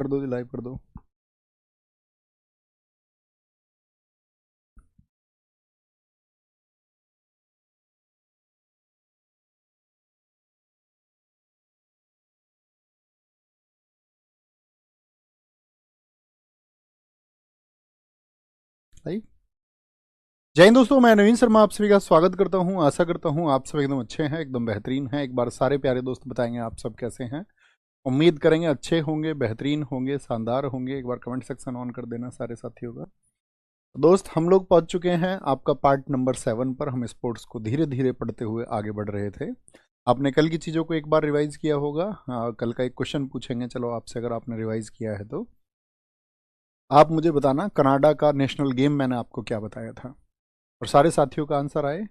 कर दो जी, लाइव कर दो। लाइव। जय हिंद दोस्तों, मैं नवीन शर्मा आप सभी का स्वागत करता हूं। आशा करता हूं आप सब एकदम अच्छे हैं, एकदम बेहतरीन हैं। एक बार सारे प्यारे दोस्त बताएंगे आप सब कैसे हैं। उम्मीद करेंगे अच्छे होंगे, बेहतरीन होंगे, शानदार होंगे। एक बार कमेंट सेक्शन ऑन कर देना सारे साथियों का। दोस्त, हम लोग पहुंच चुके हैं आपका पार्ट नंबर 7 पर। हम स्पोर्ट्स को धीरे धीरे पढ़ते हुए आगे बढ़ रहे थे। आपने कल की चीज़ों को एक बार रिवाइज किया होगा। कल का एक क्वेश्चन पूछेंगे चलो आपसे, अगर आपने रिवाइज किया है तो आप मुझे बताना कनाडा का नेशनल गेम मैंने आपको क्या बताया था। और सारे साथियों का आंसर आए।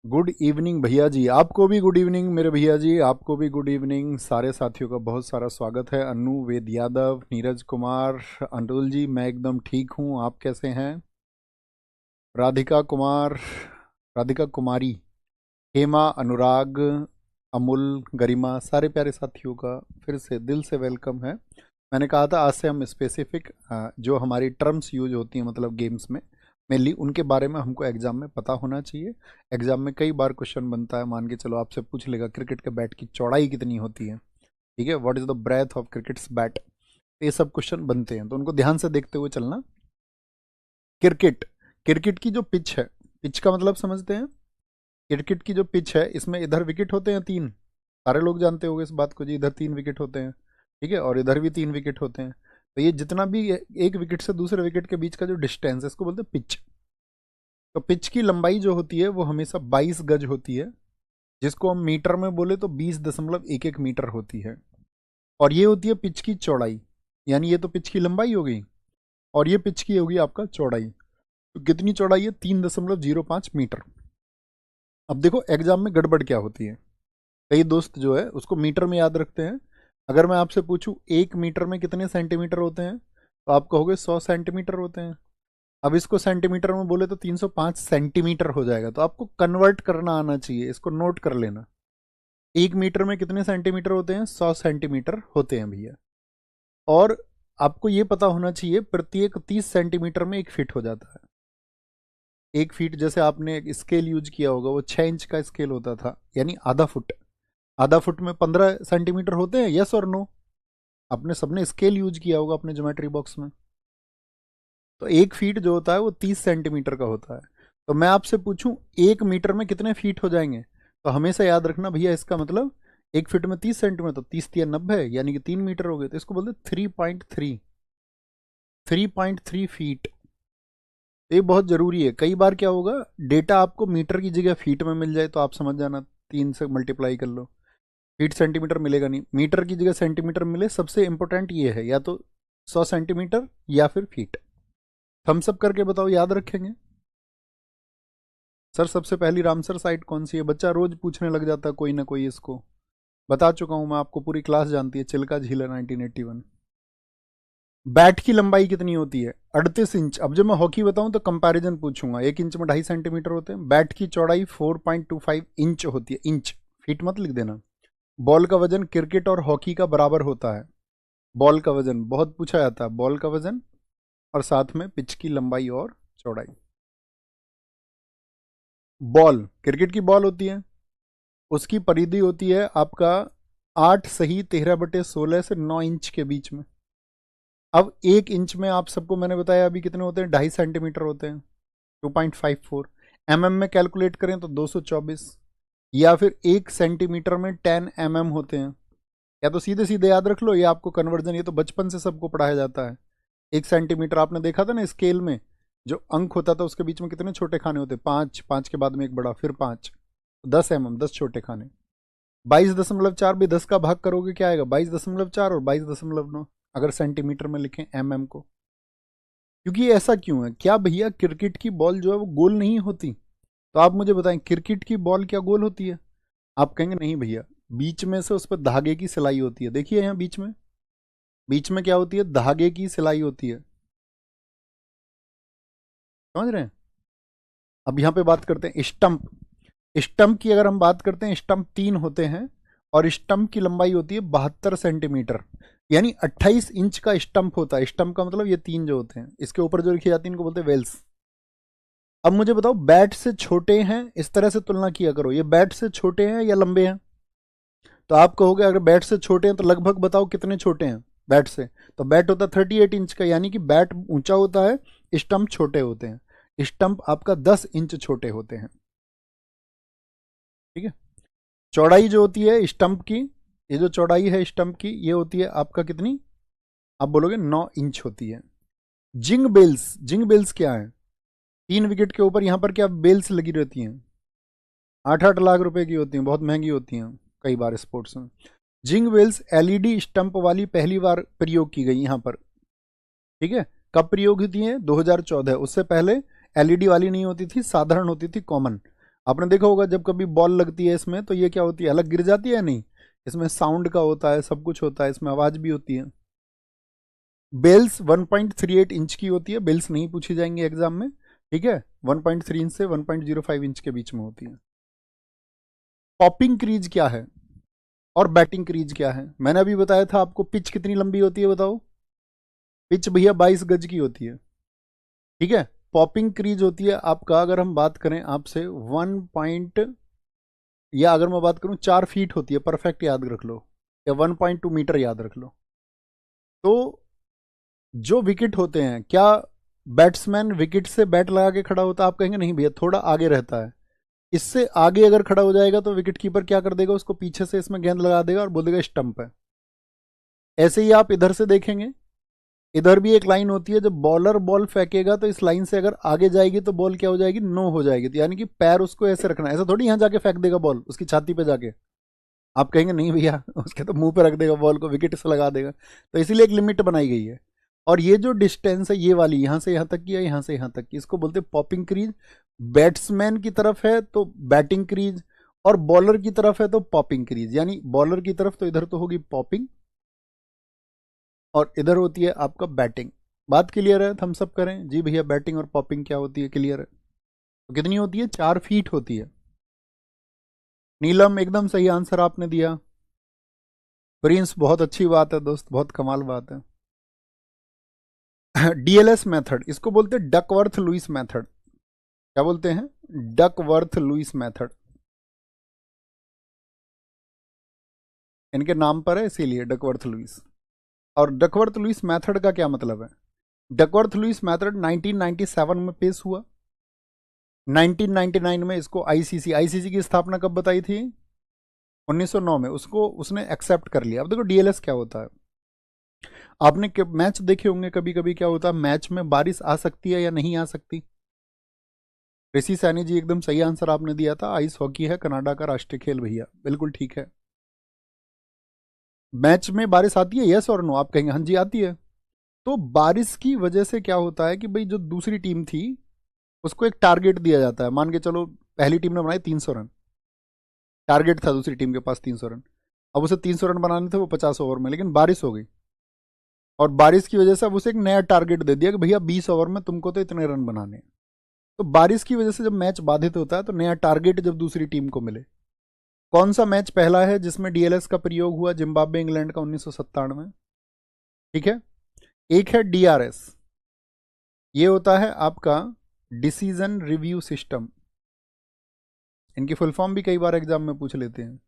गुड इवनिंग भैया जी, आपको भी गुड इवनिंग मेरे भैया जी, आपको भी गुड इवनिंग। सारे साथियों का बहुत सारा स्वागत है। अनु वेद यादव, नीरज कुमार, अंडुल जी, मैं एकदम ठीक हूँ, आप कैसे हैं। राधिका कुमार, राधिका कुमारी, हेमा, अनुराग, अमुल, गरिमा, सारे प्यारे साथियों का फिर से दिल से वेलकम है। मैंने कहा था आज से हम स्पेसिफिक जो हमारी टर्म्स यूज होती हैं मतलब गेम्स में मेनली, उनके बारे में हमको एग्जाम में पता होना चाहिए। एग्जाम में कई बार क्वेश्चन बनता है, मान के चलो आपसे पूछ लेगा क्रिकेट के बैट की चौड़ाई कितनी होती है, ठीक है, what is the breadth of cricket's bat. ये सब क्वेश्चन बनते हैं तो उनको ध्यान से देखते हुए चलना। क्रिकेट, क्रिकेट की जो पिच है, पिच का मतलब समझते हैं। क्रिकेट की जो पिच है इसमें इधर विकेट होते हैं 3, सारे लोग जानते होंगे इस बात को जी, इधर 3 विकेट होते हैं, ठीक है, और इधर भी 3 विकेट होते हैं। तो ये जितना भी एक विकेट से दूसरे विकेट के बीच का जो डिस्टेंस है इसको बोलते हैं पिच। तो पिच की लंबाई जो होती है वो हमेशा 22 गज होती है, जिसको हम मीटर में बोले तो 20.11 मीटर होती है। और ये होती है पिच की चौड़ाई, यानी ये तो पिच की लंबाई हो गई और ये पिच की होगी आपका चौड़ाई। तो कितनी चौड़ाई है, 3.05 मीटर। अब देखो एग्जाम में गड़बड़ क्या होती है, कई दोस्त जो है उसको मीटर में याद रखते हैं। अगर मैं आपसे पूछूं 1 मीटर में कितने सेंटीमीटर होते हैं तो आप कहोगे 100 सेंटीमीटर होते हैं। अब इसको सेंटीमीटर में बोले तो 305 सेंटीमीटर हो जाएगा। तो आपको कन्वर्ट करना आना चाहिए, इसको नोट कर लेना। 1 मीटर में कितने सेंटीमीटर होते हैं, 100 सेंटीमीटर होते हैं भैया। और आपको ये पता होना चाहिए प्रत्येक 30 सेंटीमीटर में 1 फीट हो जाता है। 1 फीट जैसे आपने एक स्केल यूज किया होगा, वो 6 इंच का स्केल होता था, यानी आधा फुट। आधा फुट में 15 सेंटीमीटर होते हैं, यस और नो। आपने सबने स्केल यूज किया होगा अपने ज्योमेट्री बॉक्स में। तो 1 फीट जो होता है वो 30 सेंटीमीटर का होता है। तो मैं आपसे पूछूं 1 मीटर में कितने फीट हो जाएंगे, तो हमेशा याद रखना भैया इसका मतलब 1 फीट में 30 सेंटीमीटर, तो 30 या 90, यानी कि 3 मीटर हो गए। तो इसको बोलते 3.3, 3.3 फीट। ये बहुत जरूरी है। कई बार क्या होगा, डेटा आपको मीटर की जगह फीट में मिल जाए तो आप समझ जाना 3 से मल्टीप्लाई कर लो, फीट सेंटीमीटर मिलेगा नहीं, मीटर की जगह सेंटीमीटर मिले। सबसे इंपॉर्टेंट ये है, या तो 100 सेंटीमीटर या फिर फीट। थम्स अप करके बताओ, याद रखेंगे। सर सबसे पहली रामसर साइट कौन सी है, बच्चा रोज पूछने लग जाता है कोई ना कोई। इसको बता चुका हूं मैं आपको, पूरी क्लास जानती है, चिल्का झील है 1981। बैट की लंबाई कितनी होती है, 38 इंच। अब जब मैं हॉकी बताऊं तो कंपैरिजन पूछूंगा, 1 इंच में 2.5 सेंटीमीटर होते हैं। बैट की चौड़ाई 4.25 इंच होती है, इंच, फीट मत लिख देना। बॉल का वजन क्रिकेट और हॉकी का बराबर होता है। बॉल का वजन बहुत पूछा जाता है, बॉल का वजन और साथ में पिच की लंबाई और चौड़ाई। बॉल, क्रिकेट की बॉल होती है, उसकी परिधि होती है आपका 8 सही 13/16 से 9 इंच के बीच में। अब 1 इंच में आप सबको मैंने बताया अभी कितने होते हैं, 2.5 सेंटीमीटर होते हैं, 2.54। mm में कैलकुलेट करें तो 224, या फिर 1 सेंटीमीटर में 10 mm होते हैं। या तो सीधे सीधे याद रख लो, ये आपको कन्वर्जन, ये तो बचपन से सबको पढ़ाया जाता है। 1 सेंटीमीटर आपने देखा था ना स्केल में, जो अंक होता था उसके बीच में कितने छोटे खाने होते, 5, 5 के बाद में एक बड़ा, फिर 5, 10 mm, 10 छोटे खाने। 22.4 भी 10 का भाग करोगे क्या आएगा, 22.4 और 22.9, अगर सेंटीमीटर में लिखें mm को। क्योंकि ऐसा क्यों है, क्या भैया क्रिकेट की बॉल जो है वो गोल नहीं होती। तो आप मुझे बताएं क्रिकेट की बॉल क्या गोल होती है। आप कहेंगे नहीं भैया, बीच में से उस पर धागे की सिलाई होती है। देखिए यहाँ बीच में, बीच में क्या होती है, धागे की सिलाई होती है, समझ रहे हैं। अब यहाँ पे बात करते हैं स्टंप। स्टंप की अगर हम बात करते हैं, स्टंप 3 होते हैं और स्टंप की लंबाई होती है 72 सेंटीमीटर। यानी 28 इंच का स्टंप होता है। स्टंप का मतलब ये तीन जो होते हैं, इसके ऊपर जो लिखी जाती है इनको बोलते हैं वेल्स। अब मुझे बताओ, बैट से छोटे हैं, इस तरह से तुलना किया करो, ये बैट से छोटे हैं या लंबे हैं? तो आप कहोगे अगर बैट से छोटे हैं तो लगभग बताओ कितने छोटे हैं बैट से। तो बैट होता है 38 इंच का, यानी कि बैट ऊंचा होता है, स्टंप छोटे होते हैं। स्टंप आपका 10 इंच छोटे होते हैं। ठीक है। चौड़ाई जो होती है स्टंप की, ये जो चौड़ाई है स्टंप की, ये होती है आपका कितनी? आप बोलोगे 9 इंच होती है। जिंग बेल्स, जिंग बेल्स क्या है? 3 विकेट के ऊपर यहां पर क्या बेल्स लगी रहती हैं, 8-8 लाख रुपए की होती हैं, बहुत महंगी होती हैं कई बार स्पोर्ट्स में। जिंग बेल्स एलईडी स्टंप वाली पहली बार प्रयोग की गई यहां पर। ठीक है। कब प्रयोग होती है? 2014। उससे पहले एलईडी वाली नहीं होती थी, साधारण होती थी, कॉमन। आपने देखा होगा जब कभी बॉल लगती है इसमें तो ये क्या होती है, अलग गिर जाती है नहीं, इसमें साउंड का होता है, सब कुछ होता है, इसमें आवाज भी होती है। बेल्स 1.38 इंच की होती है, बेल्स नहीं पूछी जाएंगे एग्जाम में। ठीक है। 1.3 इंच से 1.05 इंच के बीच में होती है। पॉपिंग क्रीज क्या है और बैटिंग क्रीज क्या है? मैंने अभी बताया था आपको, पिच कितनी लंबी होती है बताओ? पिच भैया 22 गज की होती है। ठीक है। पॉपिंग क्रीज होती है आपका, अगर हम बात करें आपसे 1 या अगर मैं बात करूं 4 फीट होती है, परफेक्ट याद रख लो, या 1.2 मीटर याद रख लो। तो जो विकेट होते हैं, क्या बैट्समैन विकेट से बैट लगा के खड़ा होता है? आप कहेंगे नहीं भैया, थोड़ा आगे रहता है। इससे आगे अगर खड़ा हो जाएगा तो विकेट कीपर क्या कर देगा, उसको पीछे से इसमें गेंद लगा देगा और बोल देगा स्टंप है। ऐसे ही आप इधर से देखेंगे, इधर भी एक लाइन होती है, जब बॉलर बॉल फेंकेगा तो इस लाइन से अगर आगे जाएगी तो बॉल क्या हो जाएगी, नो हो जाएगी। तो यानी कि पैर उसको ऐसे रखना है, ऐसा थोड़ी यहां जाके फेंक देगा बॉल उसकी छाती पे जाके। आप कहेंगे नहीं भैया, उसके तो मुंह पे रख देगा बॉल को, विकेट से लगा देगा। तो इसीलिए एक लिमिट बनाई गई है। और ये जो डिस्टेंस है ये वाली, यहां से यहां तक की है, यहां से यहां तक की, इसको बोलते हैं पॉपिंग क्रीज। बैट्समैन की तरफ है तो बैटिंग क्रीज, और बॉलर की तरफ है तो पॉपिंग क्रीज। यानी बॉलर की तरफ तो इधर तो होगी पॉपिंग, और इधर होती है आपका बैटिंग। बात क्लियर है? हम सब करें जी भैया, बैटिंग और पॉपिंग क्या होती है, क्लियर है? तो कितनी होती है? 4 फीट होती है। नीलम एकदम सही आंसर आपने दिया। प्रिंस बहुत अच्छी बात है दोस्त, बहुत कमाल बात है। डीएलएस मेथड, इसको बोलते हैं डकवर्थ लुइस मेथड। क्या बोलते हैं? Duckworth Louis method. इनके नाम पर है इसीलिए डकवर्थ लुइस। और डकवर्थ लुइस मेथड का क्या मतलब है? डकवर्थ लुइस मेथड 1997 में पेश हुआ। 1999 में इसको आईसीसी की स्थापना कब बताई थी? 1909 में। उसको उसने एक्सेप्ट कर लिया। अब देखो डीएलएस क्या होता है। आपने मैच देखे होंगे, कभी कभी क्या होता है मैच में बारिश आ सकती है या नहीं आ सकती? ऋषि सैनी जी एकदम सही आंसर आपने दिया था, आइस हॉकी है कनाडा का राष्ट्रीय खेल भैया, बिल्कुल ठीक है। मैच में बारिश आती है, यस और नो? आप कहेंगे हाँ जी आती है। तो बारिश की वजह से क्या होता है कि भाई जो दूसरी टीम थी उसको एक टारगेट दिया जाता है। मान के चलो पहली टीम ने बनाए 300 रन, टारगेट था दूसरी टीम के पास 300 रन। अब उसे 300 रन बनाने थे वो 50 ओवर में, लेकिन बारिश हो गई, और बारिश की वजह से अब उसे एक नया टारगेट दे दिया कि भैया 20 ओवर में तुमको तो इतने रन बनाने हैं। तो बारिश की वजह से जब मैच बाधित होता है तो नया टारगेट जब दूसरी टीम को मिले। कौन सा मैच पहला है जिसमें डीएलएस का प्रयोग हुआ? जिम्बाब्वे इंग्लैंड का 1997। ठीक है। एक है डीआरएस, ये होता है आपका डिसीजन रिव्यू सिस्टम। इनकी फुल फॉर्म भी कई बार एग्जाम में पूछ लेते हैं।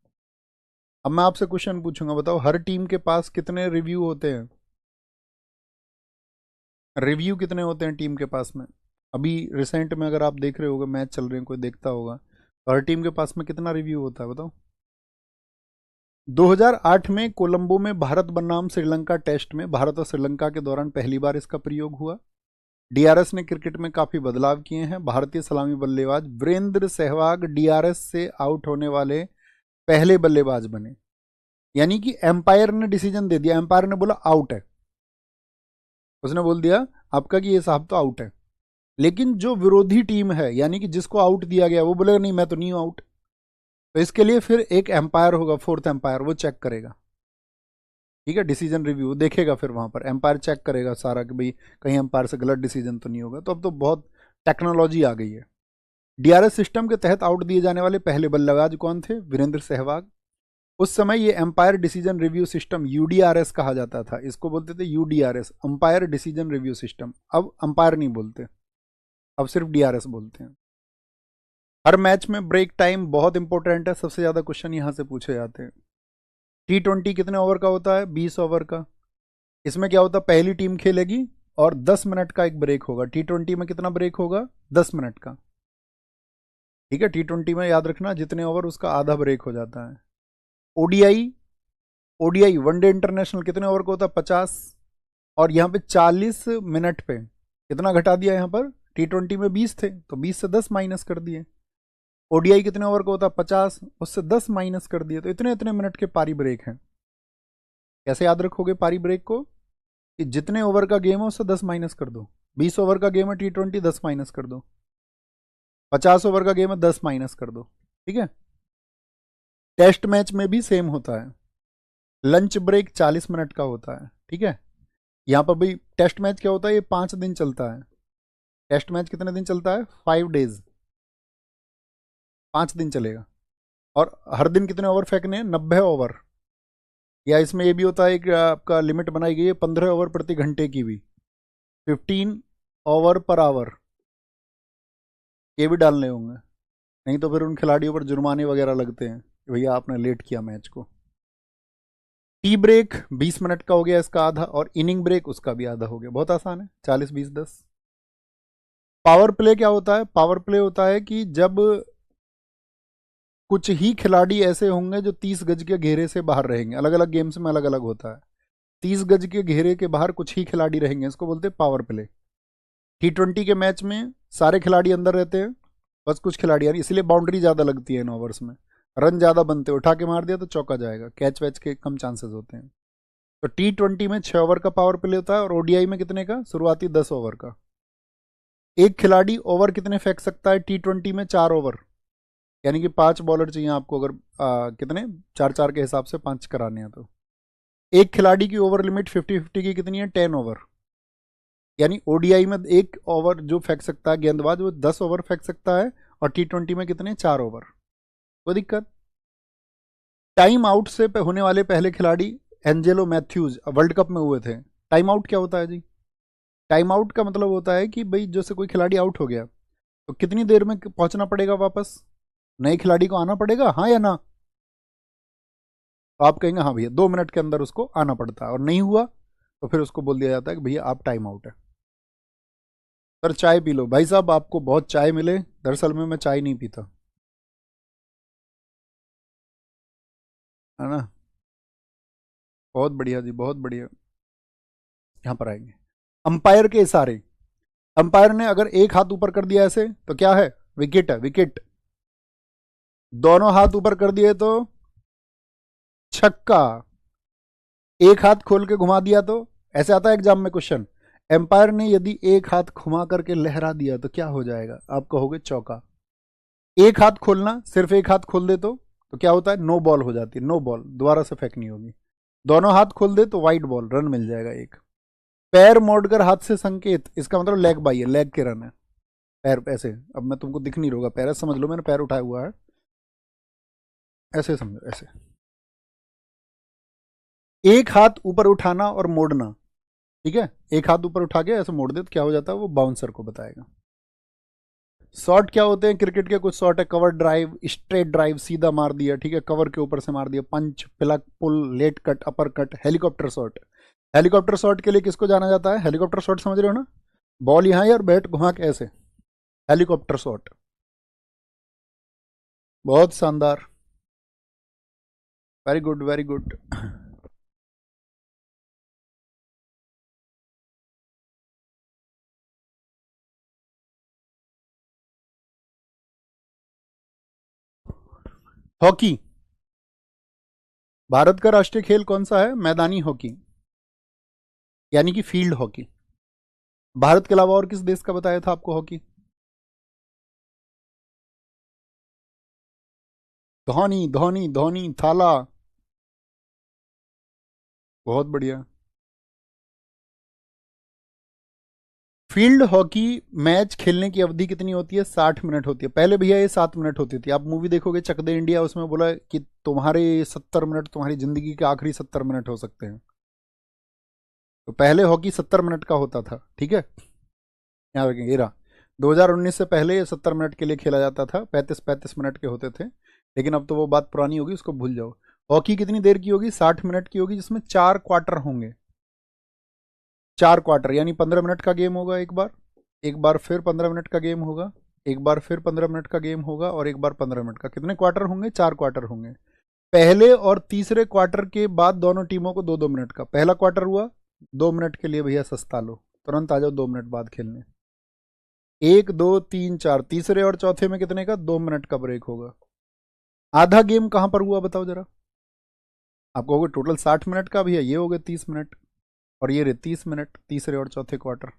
अब मैं आपसे क्वेश्चन पूछूंगा, बताओ हर टीम के पास कितने रिव्यू होते हैं? रिव्यू कितने होते हैं टीम के पास में? अभी रिसेंट में अगर आप देख रहे होगे, मैच चल रहे हैं, कोई देखता होगा, तो हर टीम के पास में कितना रिव्यू होता है बताओ? 2008 में कोलंबो में भारत बनाम श्रीलंका टेस्ट में भारत और श्रीलंका के दौरान पहली बार इसका प्रयोग हुआ। डीआरएस ने क्रिकेट में काफी बदलाव किए हैं। भारतीय सलामी बल्लेबाज वीरेंद्र सहवाग डीआरएस से आउट होने वाले पहले बल्लेबाज बने। यानी कि एम्पायर ने डिसीजन दे दिया, एम्पायर ने बोला आउट है, उसने बोल दिया आपका कि ये साहब तो आउट है। लेकिन जो विरोधी टीम है, यानी कि जिसको आउट दिया गया, वो बोलेगा नहीं मैं तो नहीं हूं आउट। तो इसके लिए फिर एक एम्पायर होगा, फोर्थ एम्पायर, वो चेक करेगा। ठीक है। डिसीजन रिव्यू देखेगा, फिर वहां पर एम्पायर चेक करेगा सारा कि भाई कहीं एम्पायर से गलत डिसीजन तो नहीं होगा। तो अब तो बहुत टेक्नोलॉजी आ गई है। डीआरएस सिस्टम के तहत आउट दिए जाने वाले पहले बल्लेबाज कौन थे? वीरेंद्र सहवाग। उस समय ये एम्पायर डिसीजन रिव्यू सिस्टम यूडीआरएस कहा जाता था, इसको बोलते थे यूडीआरएस, अंपायर डिसीजन रिव्यू सिस्टम। अब अंपायर नहीं बोलते, अब सिर्फ डीआरएस बोलते हैं। हर मैच में ब्रेक टाइम बहुत इंपॉर्टेंट है, सबसे ज्यादा क्वेश्चन यहां से पूछे जाते हैं। T20 कितने ओवर का होता है? 20 ओवर का। इसमें क्या होता है, पहली टीम खेलेगी और 10 मिनट का एक ब्रेक होगा। T20 में कितना ब्रेक होगा? 10 मिनट का। ठीक है, T20 में याद रखना जितने ओवर उसका आधा ब्रेक हो जाता है। ओडीआई, ओडीआई वनडे इंटरनेशनल कितने ओवर का होता है? 50। और यहाँ पे 40 मिनट पे कितना घटा दिया यहाँ पर? T20 में 20 थे तो 20 से 10 माइनस कर दिए। ओडीआई कितने ओवर का होता है? 50, उससे 10 माइनस कर दिए, तो इतने इतने मिनट के पारी ब्रेक हैं। कैसे याद रखोगे पारी ब्रेक को? कि जितने ओवर का गेम है उससे 10 माइनस कर दो। 20 ओवर का गेम है T20, 10 माइनस कर दो। 50 ओवर का गेम है, 10 माइनस कर दो। ठीक है। टेस्ट मैच में भी सेम होता है, लंच ब्रेक 40 मिनट का होता है। ठीक है, यहां पर भाई टेस्ट मैच क्या होता है, ये 5 दिन चलता है। टेस्ट मैच कितने दिन चलता है? 5 डेज, 5 दिन चलेगा। और हर दिन कितने ओवर फेंकने हैं? 90 ओवर। या इसमें ये भी होता है कि आपका लिमिट बनाई गई है 15 ओवर प्रति घंटे की भी, 15 ओवर पर आवर, ये भी डालने होंगे, नहीं तो फिर उन खिलाड़ियों पर जुर्माने वगैरह लगते हैं कि भैया आपने लेट किया मैच को। टी ब्रेक 20 मिनट का हो गया इसका आधा, और इनिंग ब्रेक उसका भी आधा हो गया। बहुत आसान है, 40 20 10। पावर प्ले क्या होता है? पावर प्ले होता है कि जब कुछ ही खिलाड़ी ऐसे होंगे जो 30 गज के घेरे से बाहर रहेंगे, अलग अलग गेम्स में अलग अलग होता है। 30 गज के घेरे के बाहर कुछ ही खिलाड़ी रहेंगे, इसको बोलते हैं पावर प्ले। T20 के मैच में सारे खिलाड़ी अंदर रहते हैं, बस कुछ खिलाड़ी, इसलिए बाउंड्री ज्यादा लगती है इन ओवर्स में, रन ज्यादा बनते हैं। उठा के मार दिया तो चौका जाएगा, कैच वैच के कम चांसेस होते हैं। तो T20 में 6 ओवर का पावर प्ले होता है, और ओडीआई में कितने का? शुरुआती 10 ओवर का। एक खिलाड़ी ओवर कितने फेंक सकता है T20 में? 4 ओवर, यानी कि 5 बॉलर चाहिए आपको, अगर कितने 4 4 के हिसाब से 5 कराने हैं तो। एक खिलाड़ी की ओवर लिमिट 50-50 की कितनी है? 10 ओवर। यानी ओडीआई में एक ओवर जो फेंक सकता है गेंदबाज वो 10 ओवर फेंक सकता है, और T20 में कितने? 4 ओवर। कोई दिक्कत? टाइम आउट से होने वाले पहले खिलाड़ी एंजेलो मैथ्यूज वर्ल्ड कप में हुए थे। टाइम आउट क्या होता है जी? टाइम आउट का मतलब होता है कि भाई जैसे कोई खिलाड़ी आउट हो गया तो कितनी देर में पहुंचना पड़ेगा वापस? नए खिलाड़ी को आना पड़ेगा, हाँ या ना? तो आप कहेंगे हाँ भैया, 2 मिनट के अंदर उसको आना पड़ता है, और नहीं हुआ तो फिर उसको बोल दिया जाता है कि भैया आप टाइम आउट है। सर चाय पी लो। भाई साहब आपको बहुत चाय मिले, दरअसल में मैं चाय नहीं पीता, है ना। बहुत बढ़िया जी, बहुत बढ़िया। यहाँ पर आएंगे अंपायर के इशारे। अंपायर ने अगर एक हाथ ऊपर कर दिया ऐसे तो क्या है? विकेट है, विकेट। दोनों हाथ ऊपर कर दिए तो छक्का। एक हाथ खोल के घुमा दिया तो, ऐसे आता है एग्जाम में क्वेश्चन, एम्पायर ने यदि एक हाथ घुमा करके लहरा दिया तो क्या हो जाएगा? आप कहोगे चौका। एक हाथ खोलना, सिर्फ एक हाथ खोल दे तो क्या होता है? नो बॉल हो जाती है, नो बॉल, दोबारा से फेंकनी होगी। दोनों हाथ खोल दे तो वाइट बॉल, रन मिल जाएगा एक। पैर मोड़कर हाथ से संकेत, इसका मतलब लेग बाई है, लेग के रन है। पैर ऐसे, अब मैं तुमको दिख नहीं रहा पैर, समझ लो मैंने पैर उठाया हुआ है, ऐसे समझो, ऐसे। एक हाथ ऊपर उठाना और मोड़ना, ठीक है, एक हाथ ऊपर उठा के ऐसे मोड़ दे तो क्या हो जाता है? वो बाउंसर को बताएगा। शॉट क्या होते हैं? क्रिकेट के कुछ शॉट है, कवर ड्राइव, स्ट्रेट ड्राइव, सीधा मार दिया, ठीक है, कवर के ऊपर से मार दिया, punch, plug, pull, late cut, upper cut, helicopter shot. Helicopter shot के लिए किसको जाना जाता है? हेलीकॉप्टर शॉट समझ रहे हो ना, बॉल यहां है और बैट घुमा के ऐसे, हेलीकॉप्टर शॉट। बहुत शानदार, very good very good. Hockey, Bharat का राष्ट्रीय खेल कौन सा है? मैदानी हॉकी, यानी कि फील्ड हॉकी। भारत के अलावा और किस देश का बताया था आपको हॉकी? धोनी धोनी धोनी, थाला। बहुत बढ़िया। फील्ड हॉकी मैच खेलने की अवधि कितनी होती है? 60 मिनट होती है। पहले भैया ये 7 मिनट होती थी। आप मूवी देखोगे चक दे इंडिया, उसमें बोला कि तुम्हारे 70 मिनट तुम्हारी जिंदगी के आखिरी 70 मिनट हो सकते हैं। तो पहले हॉकी 70 मिनट का होता था, ठीक है, यहाँ रखेंगे ये रहा। 2019 से पहले ये 70 मिनट के लिए खेला जाता था, 35-35 मिनट के होते थे। लेकिन अब तो वो बात पुरानी होगी, उसको भूल जाओ। हॉकी कितनी देर की होगी? 60 मिनट की होगी, जिसमें 4 क्वार्टर होंगे। 4 क्वार्टर यानी 15 मिनट का गेम होगा एक बार फिर 15 मिनट का गेम होगा, एक बार फिर 15 मिनट का गेम होगा, और एक बार 15 मिनट का। कितने क्वार्टर होंगे? 4 क्वार्टर होंगे। पहले और तीसरे क्वार्टर के बाद दोनों टीमों को 2-2 मिनट का। पहला क्वार्टर हुआ, 2 मिनट के लिए भैया सस्ता लो, तुरंत आ जाओ 2 मिनट बाद खेलने। 1, 2, 3, 4, तीसरे और चौथे में कितने का? 2 मिनट का ब्रेक होगा। आधा गेम कहां पर हुआ बताओ जरा। आप कहोगे टोटल 60 मिनट का भी है, ये हो गए 30 मिनट, और ये रहे 30 मिनट तीसरे और चौथे क्वार्टर।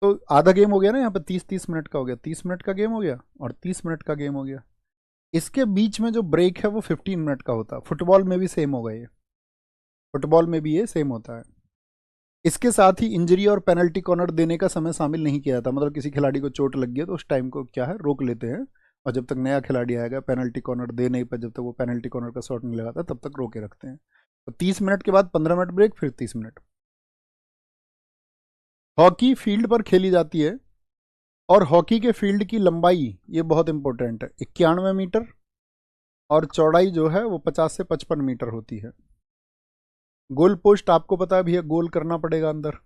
तो आधा गेम हो गया ना, यहाँ पे 30-30 मिनट का हो गया, 30 मिनट का गेम हो गया और 30 मिनट का गेम हो गया। इसके बीच में जो ब्रेक है वो 15 मिनट का होता है। फुटबॉल में भी सेम होगा ये, फुटबॉल में भी ये सेम होता है। इसके साथ ही इंजरी और पेनल्टी कॉर्नर देने का समय शामिल नहीं किया जाता। मतलब किसी खिलाड़ी को चोट लग गई तो उस टाइम को क्या है, रोक लेते हैं, और जब तक नया खिलाड़ी आएगा पेनल्टी कॉर्नर दे नहीं पर, जब तक वो पेनल्टी कॉर्नर का शॉट नहीं लगाता तब तक रोके रखते हैं। तो 30 मिनट के बाद 15 मिनट ब्रेक, फिर 30 मिनट। हॉकी फील्ड पर खेली जाती है, और हॉकी के फील्ड की लंबाई, ये बहुत इंपॉर्टेंट है, 91 मीटर, और चौड़ाई जो है वो 50 से 55 मीटर होती है। गोल पोस्ट आपको पता है भैया, गोल करना पड़ेगा अंदर,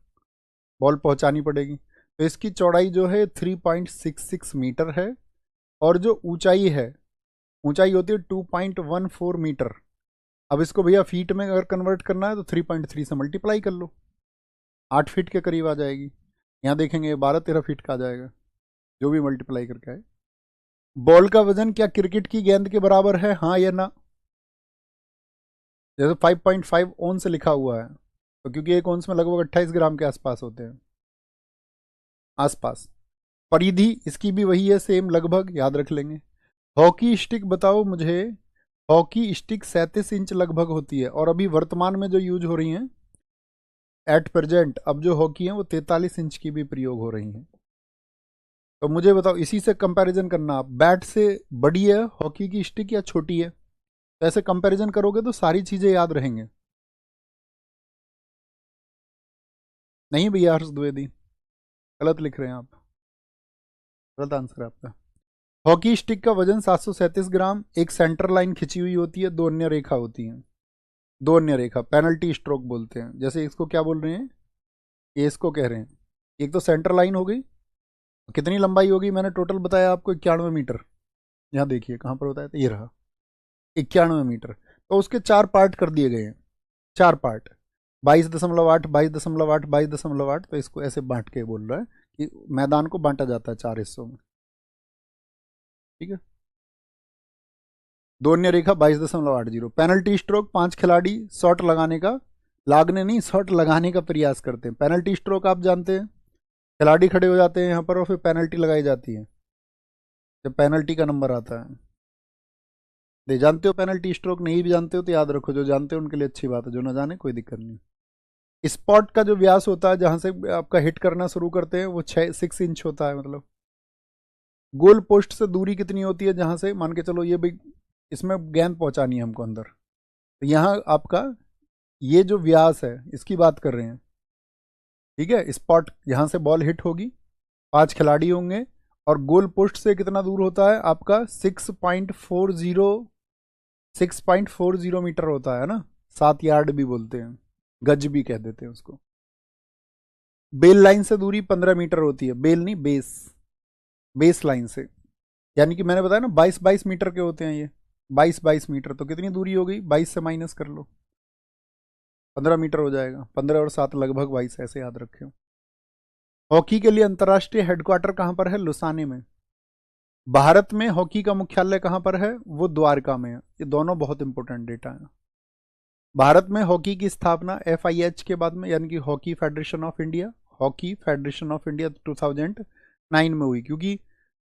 बॉल पहुंचानी पड़ेगी। तो इसकी चौड़ाई जो है 3.66 मीटर है, और जो ऊंचाई है, ऊंचाई होती है 2.14 मीटर। अब इसको भैया फीट में अगर कन्वर्ट करना है तो 3.3 से मल्टीप्लाई कर लो, 8 फीट के करीब आ जाएगी। यहाँ देखेंगे 12-13 फीट का आ जाएगा, जो भी मल्टीप्लाई करके आए। बॉल का वजन क्या क्रिकेट की गेंद के बराबर है, हाँ या ना? जैसे 5.5 ओंस लिखा हुआ है, तो क्योंकि एक ओंस में लगभग 28 ग्राम के आसपास होते हैं, आसपास। परिधि इसकी भी वही है, सेम लगभग, याद रख लेंगे। हॉकी स्टिक बताओ मुझे। हॉकी स्टिक 37 इंच लगभग होती है, और अभी वर्तमान में जो यूज हो रही हैं एट प्रेजेंट, अब जो हॉकी है वो 43 इंच की भी प्रयोग हो रही हैं। तो मुझे बताओ, इसी से कंपैरिजन करना आप, बैट से बड़ी है हॉकी की स्टिक या छोटी है? तो ऐसे कंपैरिजन करोगे तो सारी चीजें याद रहेंगे। नहीं भैया हर्ष द्विवेदी, गलत लिख रहे हैं आप, गलत आंसर है आपका। हॉकी स्टिक का वजन 737 ग्राम, एक सेंटर लाइन खिंची हुई होती है, दो अन्य रेखा होती हैं। दो अन्य रेखा पेनल्टी स्ट्रोक बोलते हैं। जैसे इसको क्या बोल रहे हैं, ये इसको कह रहे हैं। एक तो सेंटर लाइन हो गई, कितनी लंबाई होगी मैंने टोटल बताया आपको, 91 मीटर। यहाँ देखिए कहाँ पर बताया था, ये रहा 91 मीटर। तो उसके 4 पार्ट कर दिए गए हैं, 4 पार्ट, 22.8, 22.8, 22.8। तो इसको ऐसे बांट के बोल रहा है कि मैदान को बांटा जाता है 4 हिस्सों में, ठीक है। दो अन्य रेखा 22.80। पेनल्टी स्ट्रोक, 5 खिलाड़ी शॉट लगाने का, लागने नहीं, शॉट लगाने का प्रयास करते हैं। पेनल्टी स्ट्रोक आप जानते हैं, खिलाड़ी खड़े हो जाते हैं यहाँ पर और फिर पेनल्टी लगाई जाती है जब पेनल्टी का नंबर आता है। दे जानते हो पेनल्टी स्ट्रोक, नहीं भी जानते हो तो याद रखो, जो जानते हो उनके लिए अच्छी बात है, जो ना जाने कोई दिक्कत नहीं। स्पॉट का जो व्यास होता है, जहां से आपका हिट करना शुरू करते हैं, वो 6 इंच होता है। मतलब गोल पोस्ट से दूरी कितनी होती है, जहां से मान के चलो ये भाई इसमें गेंद पहुंचानी है हमको अंदर, तो यहाँ आपका ये जो व्यास है इसकी बात कर रहे हैं, ठीक है। स्पॉट यहाँ से बॉल हिट होगी, 5 खिलाड़ी होंगे, और गोल पोस्ट से कितना दूर होता है आपका 6.40 मीटर होता है ना, 7 यार्ड भी बोलते हैं, गज भी कह देते हैं उसको। बेल लाइन से दूरी 15 मीटर होती है, बेल नहीं बेस, बेस लाइन से, यानी कि मैंने बताया ना 22-22 मीटर के होते हैं ये, 22-22 मीटर। तो कितनी दूरी हो गई, 22 से माइनस कर लो, 15 मीटर हो जाएगा। 15 और 7 लगभग 22, ऐसे याद रखे। हॉकी के लिए अंतर्राष्ट्रीय हेडक्वार्टर कहां पर है, लुसाने में। भारत में हॉकी का मुख्यालय कहां पर है, वो द्वारका में है। ये दोनों बहुत इंपॉर्टेंट डेटा है। भारत में हॉकी की स्थापना FIH के बाद में, यानी कि hockey federation of India, hockey federation of India 2009 में हुई, क्योंकि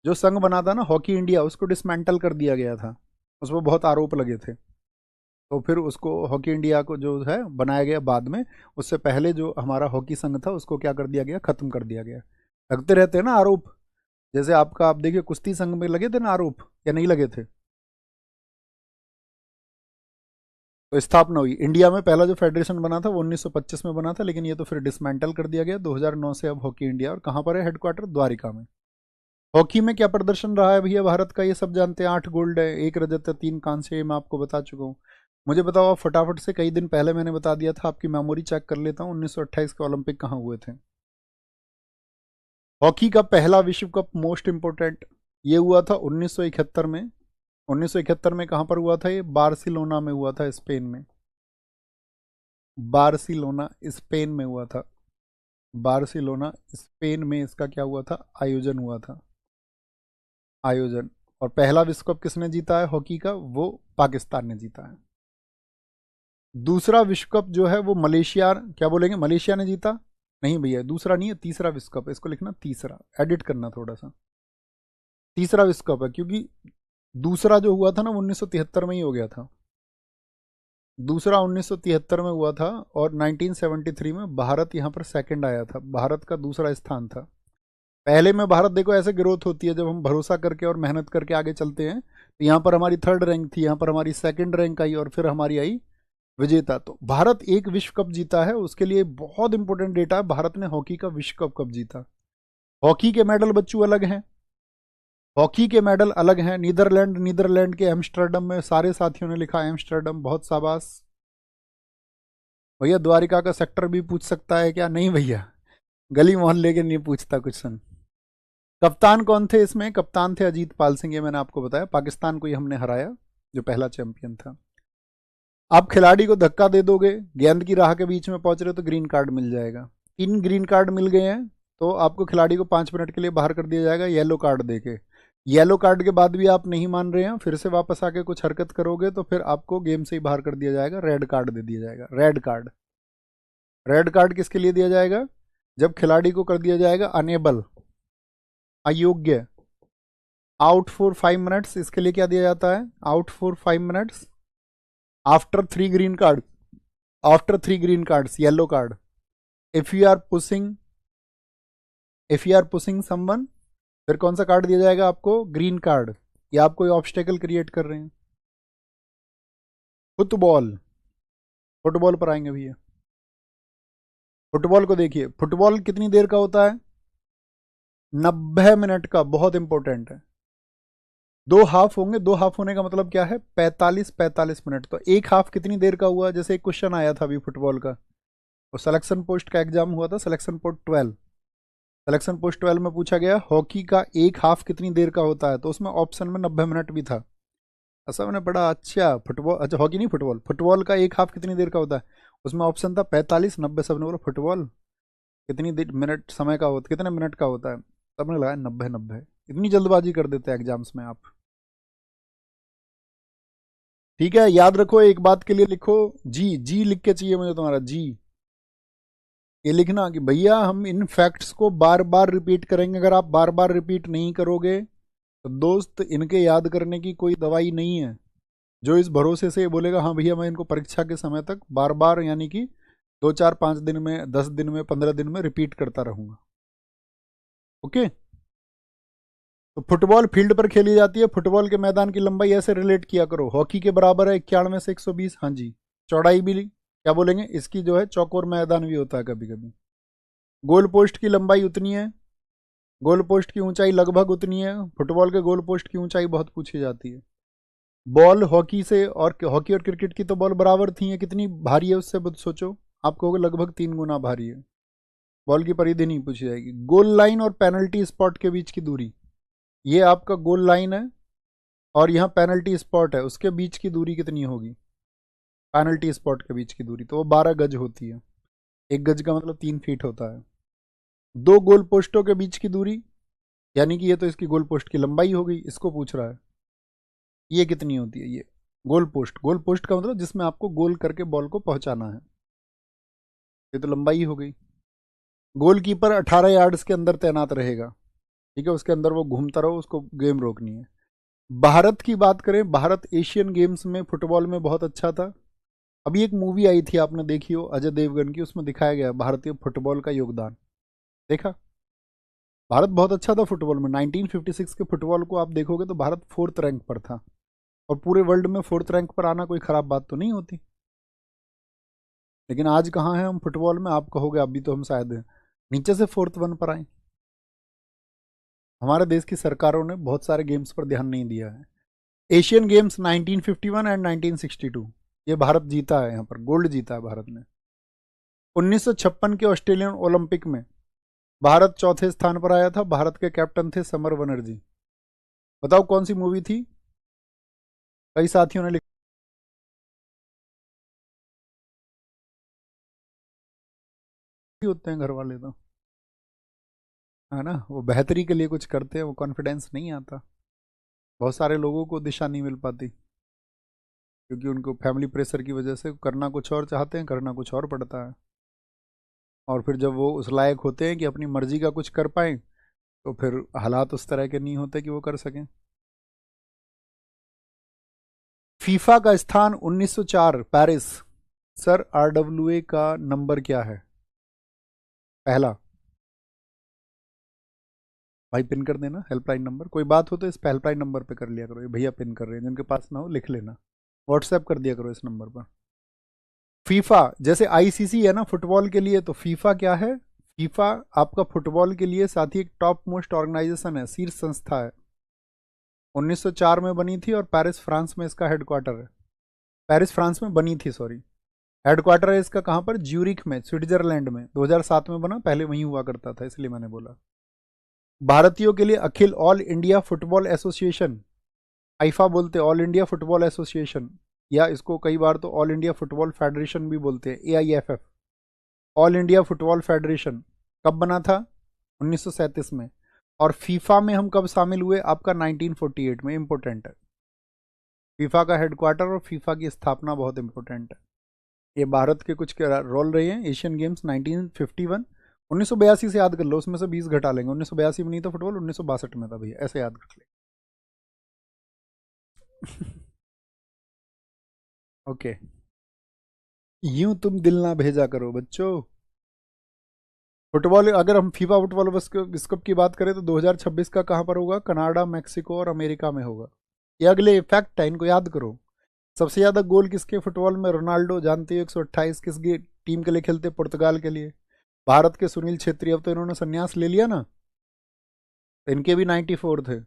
जो संघ बना था ना हॉकी इंडिया, उसको डिसमेंटल कर दिया गया था, उस पर बहुत आरोप लगे थे। तो फिर उसको हॉकी इंडिया को जो है बनाया गया बाद में, उससे पहले जो हमारा हॉकी संघ था उसको क्या कर दिया गया, खत्म कर दिया गया। लगते रहते हैं ना आरोप। जैसे आपका, आप देखिए कुश्ती संघ में लगे थे ना आरोप, या नहीं लगे थे? तो स्थापना हुई इंडिया में, पहला जो फेडरेशन बना था वो 1925 में बना था, लेकिन ये तो फिर डिसमेंटल कर दिया गया 2009 से। अब हॉकी इंडिया, और कहाँ पर है हेडक्वार्टर? द्वारिका में। हॉकी में क्या प्रदर्शन रहा है भैया भारत का, ये सब जानते हैं। 8 गोल्ड है, 1 रजत है, 3 कांस्य, ये मैं आपको बता चुका हूँ। मुझे बताओ आप फटाफट से, कई दिन पहले मैंने बता दिया था, आपकी मेमोरी चेक कर लेता हूँ। 1928 के ओलंपिक कहाँ हुए थे? हॉकी का पहला विश्व कप, मोस्ट इंपोर्टेंट, ये हुआ था 1971 में। 1971 में कहाँ पर हुआ था? ये बार्सिलोना में हुआ था, स्पेन में। बार्सिलोना स्पेन में हुआ था। बार्सिलोना स्पेन में इसका क्या हुआ था? आयोजन हुआ था, आयोजन। और पहला विश्व कप किसने जीता है हॉकी का? वो पाकिस्तान ने जीता है। दूसरा विश्व कप जो है वो मलेशिया, क्या बोलेंगे, मलेशिया ने जीता। नहीं भैया, दूसरा नहीं है, तीसरा विश्व कप है, इसको लिखना तीसरा, एडिट करना थोड़ा सा। तीसरा विश्व कप है, क्योंकि दूसरा जो हुआ था ना वो 1973 में ही हो गया था। दूसरा 1973 में हुआ था, और 1973 में भारत यहाँ पर सेकंड आया था, भारत का दूसरा स्थान था। पहले में भारत, देखो ऐसे ग्रोथ होती है, जब हम भरोसा करके और मेहनत करके आगे चलते हैं, तो यहाँ पर हमारी 3rd रैंक थी, यहाँ पर हमारी 2nd रैंक आई, और फिर हमारी आई विजेता। तो भारत एक विश्व कप जीता है, उसके लिए बहुत इंपॉर्टेंट डेटा है, भारत ने हॉकी का विश्व कप कब जीता। हॉकी के मेडल बच्चों अलग हैं, हॉकी के मेडल अलग हैं। नीदरलैंड के एम्स्टर्डम में, सारे साथियों ने लिखा एम्स्टर्डम, बहुत शाबाश भैया। द्वारिका का सेक्टर भी पूछ सकता है क्या? नहीं भैया, गली मोहल्ले के नहीं पूछता कुछ सन। कप्तान कौन थे इसमें? कप्तान थे अजीत पाल सिंह, ये मैंने आपको बताया, पाकिस्तान को ही हमने हराया, जो पहला चैंपियन था। आप खिलाड़ी को धक्का दे दोगे, गेंद की राह के बीच में पहुंच रहे हो, तो ग्रीन कार्ड मिल जाएगा। 3 ग्रीन कार्ड मिल गए हैं, तो आपको खिलाड़ी को 5 मिनट के लिए बाहर कर दिया जाएगा येलो कार्ड देके। येलो कार्ड के बाद भी आप नहीं मान रहे हैं, फिर से वापस आके कुछ हरकत करोगे, तो फिर आपको गेम से ही बाहर कर दिया जाएगा, रेड कार्ड दे दिया जाएगा। रेड कार्ड, रेड कार्ड किसके लिए दिया जाएगा? जब खिलाड़ी को कर दिया जाएगा अनेबल, अयोग्य, आउट फॉर 5 मिनट्स, इसके लिए क्या दिया जाता है? Out for 5 minutes, after 3 green card, after 3 green cards yellow card. If you are pushing, if you are pushing someone, फिर कौन सा कार्ड दिया जाएगा आपको? ग्रीन कार्ड, या आप कोई ऑब्स्टेकल क्रिएट कर रहे हैं। फुटबॉल, फुटबॉल पर आएंगे भैया। फुटबॉल को देखिए, फुटबॉल कितनी देर का होता है? 90 मिनट का, बहुत इंपॉर्टेंट है। 2 हाफ होंगे, 2 हाफ होने का मतलब क्या है? 45-45 मिनट। तो एक हाफ कितनी देर का हुआ? जैसे एक क्वेश्चन आया था अभी फुटबॉल का, और सिलेक्शन पोस्ट का एग्जाम हुआ था, सिलेक्शन पोस्ट 12, सिलेक्शन पोस्ट 12 में पूछा गया हॉकी का एक हाफ कितनी देर का होता है, तो उसमें ऑप्शन में 90 मिनट भी था। ऐसा मैंने पढ़ा, अच्छा फुटबॉल, अच्छा हॉकी नहीं, फुटबॉल, फुटबॉल का एक हाफ कितनी देर का होता है, उसमें ऑप्शन था 45-90, सबने बोला फुटबॉल कितनी देर मिनट समय का होता, कितने मिनट का होता है, सबने लगाया 90-90। इतनी जल्दबाजी कर देते हैं एग्जाम्स में आप। ठीक है, याद रखो, एक बात के लिए लिखो, जी जी लिख के चाहिए मुझे तुम्हारा जी। ये लिखना कि भैया हम इन फैक्ट्स को बार बार रिपीट करेंगे, अगर आप बार बार रिपीट नहीं करोगे तो दोस्त इनके याद करने की कोई दवाई नहीं है। जो इस भरोसे से बोलेगा हाँ भैया मैं इनको परीक्षा के समय तक बार बार, यानी कि 2 4 5 दिन में, 10 दिन में, 15 दिन में रिपीट करता रहूंगा। ओके। तो फुटबॉल फील्ड पर खेली जाती है, फुटबॉल के मैदान की लंबाई ऐसे रिलेट किया करो, हॉकी के बराबर है 91 से 120। हाँ जी, चौड़ाई भी क्या बोलेंगे इसकी, जो है चौकोर मैदान भी होता है कभी कभी। गोल पोस्ट की लंबाई उतनी है, गोल पोस्ट की ऊंचाई लगभग उतनी है। फुटबॉल के गोल पोस्ट की ऊंचाई बहुत पूछी जाती है। बॉल हॉकी से, और हॉकी और क्रिकेट की तो बॉल बराबर थी है, कितनी भारी है उससे सोचो, आप कहोगे लगभग 3 गुना भारी है। बॉल की परिधि नहीं पूछी जाएगी। गोल लाइन और पेनल्टी स्पॉट के बीच की दूरी, ये आपका गोल लाइन है और यहाँ पेनल्टी स्पॉट है, उसके बीच की दूरी कितनी होगी? पेनल्टी स्पॉट के बीच की दूरी तो वो 12 गज होती है। 1 गज का मतलब 3 फीट होता है। 2 गोल पोस्टों के बीच की दूरी, यानी कि ये तो इसकी गोल पोस्ट की लंबाई हो गई, इसको पूछ रहा है ये कितनी होती है। ये गोल पोस्ट, गोल पोस्ट का मतलब जिसमें आपको गोल करके बॉल को पहुंचाना है, ये तो लंबाई हो गई। गोलकीपर 18 यार्ड्स के अंदर तैनात रहेगा, ठीक है, उसके अंदर वो घूमता रहो, उसको गेम रोकनी है। भारत की बात करें, भारत एशियन गेम्स में फुटबॉल में बहुत अच्छा था। अभी एक मूवी आई थी, आपने देखी हो, अजय देवगन की, उसमें दिखाया गया भारतीय फुटबॉल का योगदान, देखा? भारत बहुत अच्छा था फुटबॉल में। 1956 के फुटबॉल को आप देखोगे तो भारत 4th रैंक पर था, और पूरे वर्ल्ड में 4th रैंक पर आना कोई खराब बात तो नहीं होती। लेकिन आज कहाँ है हम फुटबॉल में? आप कहोगे अभी तो हम शायद नीचे से 4th 1 पर आए। हमारे देश की सरकारों ने बहुत सारे गेम्स पर ध्यान नहीं दिया है। एशियन गेम्स 1951 एंड 1962 ये भारत जीता है, यहाँ पर गोल्ड जीता है भारत ने। 1956 के ऑस्ट्रेलियन ओलंपिक में भारत चौथे स्थान पर आया था। भारत के कैप्टन थे समर बनर्जी। बताओ कौन सी मूवी थी? कई साथियों ने लिखा होते हैं घर वाले तो, है ना, वो बेहतरी के लिए कुछ करते हैं, वो कॉन्फिडेंस नहीं आता। बहुत सारे लोगों को दिशा नहीं मिल पाती, क्योंकि उनको फैमिली प्रेशर की वजह से करना कुछ और चाहते हैं, करना कुछ और पड़ता है। और फिर जब वो उस लायक होते हैं कि अपनी मर्जी का कुछ कर पाए, तो फिर हालात उस तरह के नहीं होते कि वो कर सकें। फीफा का स्थान 1904 पेरिस। सर आरडब्ल्यूए का नंबर क्या है? पहला। भाई पिन कर देना हेल्पलाइन नंबर, कोई बात हो तो इस हेल्पलाइन नंबर पे कर लिया करो। ये भैया पिन कर रहे हैं, जिनके पास ना हो लिख लेना, व्हाट्सएप कर दिया करो इस नंबर पर। फीफा जैसे आईसीसी है ना फुटबॉल के लिए, तो फीफा क्या है? फीफा आपका फुटबॉल के लिए साथ ही एक टॉप मोस्ट ऑर्गेनाइजेशन है, शीर्ष संस्था है। 1904 में बनी थी और पेरिस फ्रांस में इसका हेडक्वार्टर है। पेरिस फ्रांस में बनी थी, सॉरी। हेडक्वार्टर है इसका कहाँ पर? ज्यूरिख में, स्विट्जरलैंड में। 2007 में बना, पहले वहीं हुआ करता था, इसलिए मैंने बोला। भारतीयों के लिए अखिल all India football association, AIFA बोलते, ऑल इंडिया फुटबॉल एसोसिएशन, या इसको कई बार तो ऑल इंडिया फुटबॉल फेडरेशन भी बोलते हैं, AIFF, all India football federation. कब बना था? 1937 में। और फीफा में हम कब शामिल हुए? आपका 1948 में। इंपॉर्टेंट है, फीफा का हेडक्वार्टर और फीफा की स्थापना बहुत इंपॉर्टेंट है। ये भारत के कुछ रोल रहे हैं। एशियन गेम्स 1951, 1982 से याद कर लो, उसमें से 20 घटा लेंगे। 1982 में नहीं था फुटबॉल, 1962 में था भैया, ऐसे याद कर ले। ओके, यूं तुम दिल ना भेजा करो बच्चों। फुटबॉल, अगर हम फीफा फुटबॉल विश्व कप की बात करें तो 2026 का कहाँ पर होगा? कनाडा, मैक्सिको और अमेरिका में होगा। ये अगले फैक्ट है, इनको याद करो। सबसे ज्यादा गोल किसके फुटबॉल में? रोनाल्डो, जानते हो 128। किसकी टीम के लिए खेलते? पुर्तगाल के लिए। भारत के सुनील छेत्री, अब तो इन्होंने संन्यास ले लिया ना, तो इनके भी 94 थे,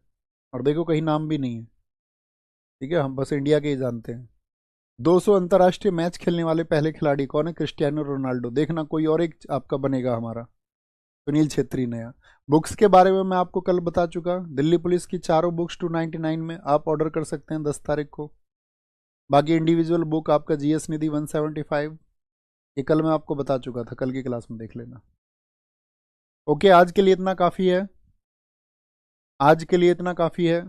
और देखो कहीं नाम भी नहीं है। ठीक है, हम बस इंडिया के ही जानते हैं। 200 अंतर्राष्ट्रीय मैच खेलने वाले पहले खिलाड़ी कौन है? Cristiano Ronaldo. देखना कोई और एक आपका बनेगा हमारा, सुनील छेत्री नया। बुक्स के बारे में मैं आपको कल बता चुका। दिल्ली पुलिस की चारों बुक्स 299 में आप ऑर्डर कर सकते हैं 10 तारीख को। बाकी इंडिविजुअल बुक आपका जीएस निधि 175, ये कल मैं आपको बता चुका था, कल की क्लास में देख लेना। ओके, आज के लिए इतना काफ़ी है, आज के लिए इतना काफ़ी है।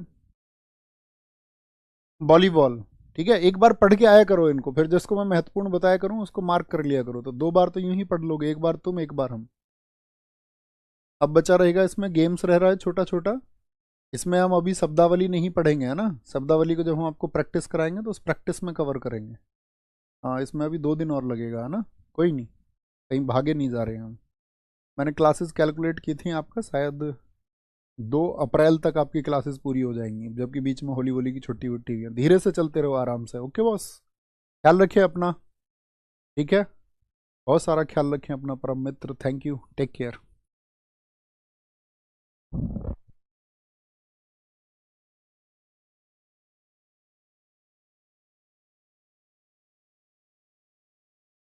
वॉलीबॉल, ठीक है, एक बार पढ़ के आया करो इनको, फिर जिसको मैं महत्वपूर्ण बताया करूं उसको मार्क कर लिया करो। तो 2 बार तो यूं ही पढ़ लोगे, एक बार तुम एक बार हम। अब बचा रहेगा इसमें गेम्स रह रहा है छोटा छोटा। इसमें हम अभी शब्दावली नहीं पढ़ेंगे, है ना। शब्दावली को जब हम आपको प्रैक्टिस कराएंगे तो उस प्रैक्टिस में कवर करेंगे। हाँ, इसमें अभी 2 दिन और लगेगा, है ना। कोई नहीं, कहीं भागे नहीं जा रहे हैं हम। मैंने क्लासेस कैलकुलेट की थी आपका, शायद 2 अप्रैल तक आपकी क्लासेस पूरी हो जाएंगी, जबकि बीच में होली वोली की छुट्टी वुट्टी है। धीरे से चलते रहो आराम से। ओके बॉस, ख्याल रखिए अपना, ठीक है। बहुत सारा ख्याल रखें अपना परम मित्र। Thank you, take care.